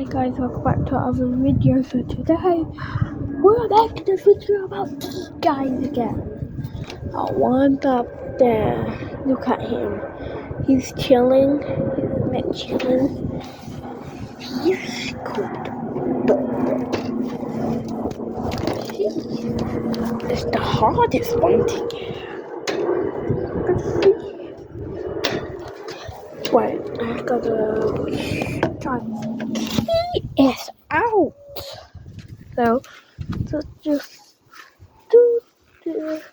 Hey guys, welcome back to another video. So today we're making a video about these guys again. One's up there. Look at him. He's chilling. He's a bit chilling. He's called It's the hardest one to get. Wait, I gotta try. He is out. So just do this.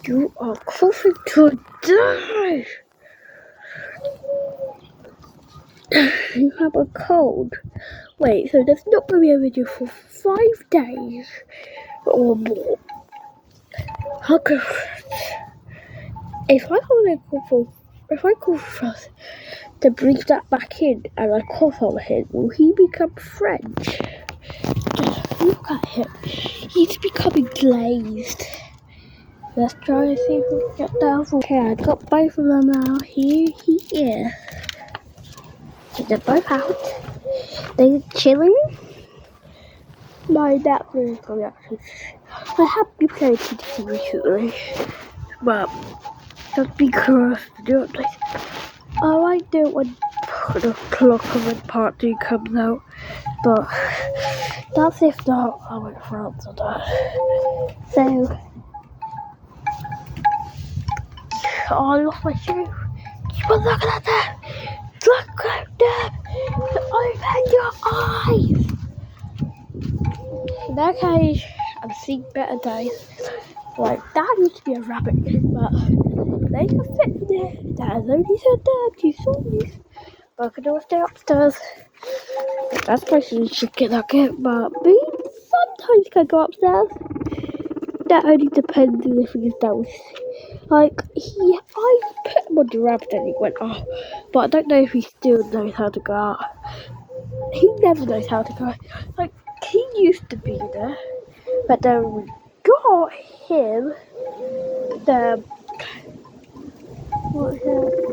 You are coughing to die. You have a cold. Wait, so there's not going to be a video for 5 days or more. How could if I call first to bring that back in and I cough on him, will he become French? Just look at him. He's becoming glazed. Let's try and see if we can get down. Okay, I got both of them now. Here he is. So they're both out. They're chilling. My dad is probably actually. I have been playing TTC recently, but just because I might do it when the clock of when part 2 comes out, but that's if not, I went for answer that. So, I lost my shoe. Keep on looking at that. Look at that. Open your eyes. In that case, I'm seeing better days. Like, that used to be a rabbit, but they can fit there. That is only said that, you saw me. But I can always stay upstairs. That's basically chicken nugget, but me sometimes can go upstairs. That only depends on if he's down. Like, I put him on the rabbit and he went off. But I don't know if he still knows how to go out. He never knows how to go. Like, he used to be there. But then we got him.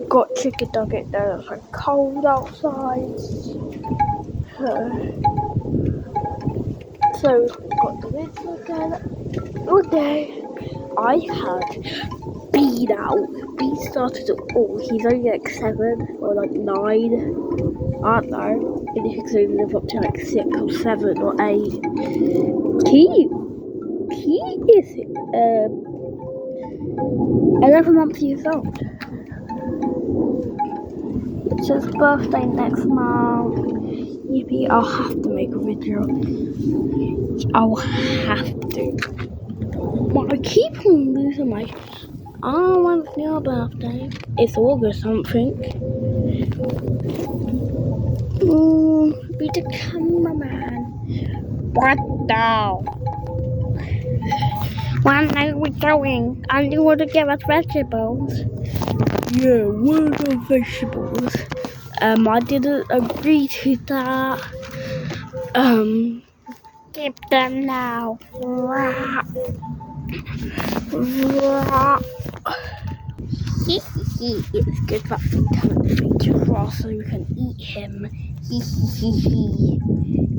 Got chicken nugget there. It's like cold outside. So got the winter again. One day I had B now. B started at he's only like 7 or like 9. I don't know. And he could only live up to like 6 or 7 or 8. He is 11 months years old. It's his birthday next month. Yippee, I'll have to make a video. I'll have to. But I keep on losing my... when's your birthday? It's August something. Be the cameraman. What the? When are we going? And you want to give us vegetables? Yeah, what are vegetables? I didn't agree to that. Give them now. It's good that we turn the to raw so we can eat him.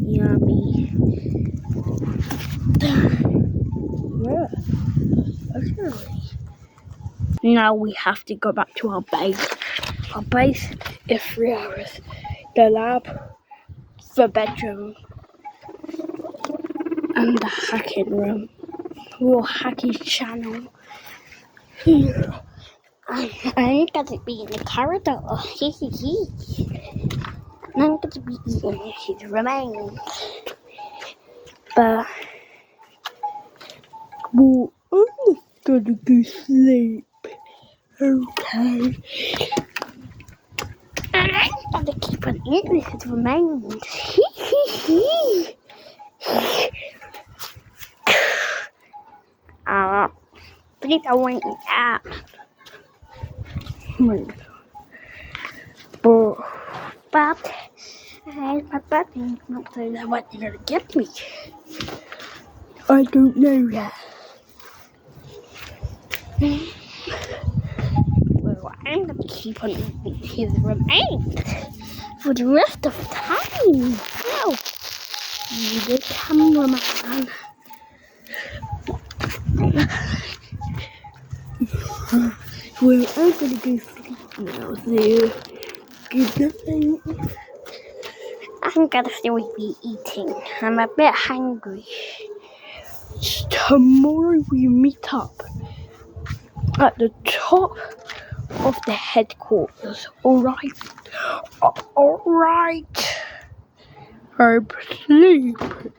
Yummy. Now we have to go back to our base. Our base is 3 hours. The lab, the bedroom, and the hacking room. We'll hack his channel. I'm gonna be in the corridor. I'm gonna be eating his remains. But well, I'm just gonna go sleep. Okay. I'm gonna keep on eating his remains. Please I want an app. But my birthday not so what you're gonna get me. I don't know yet. Well, I'm gonna keep on eating his remains for the rest of the time. Now, you the cameraman. Well, I'm gonna go sleep now, so good night. I'm gonna still be eating. I'm a bit hungry. Tomorrow we meet up at the top of the headquarters. Alright? Alright. I'm sleeping.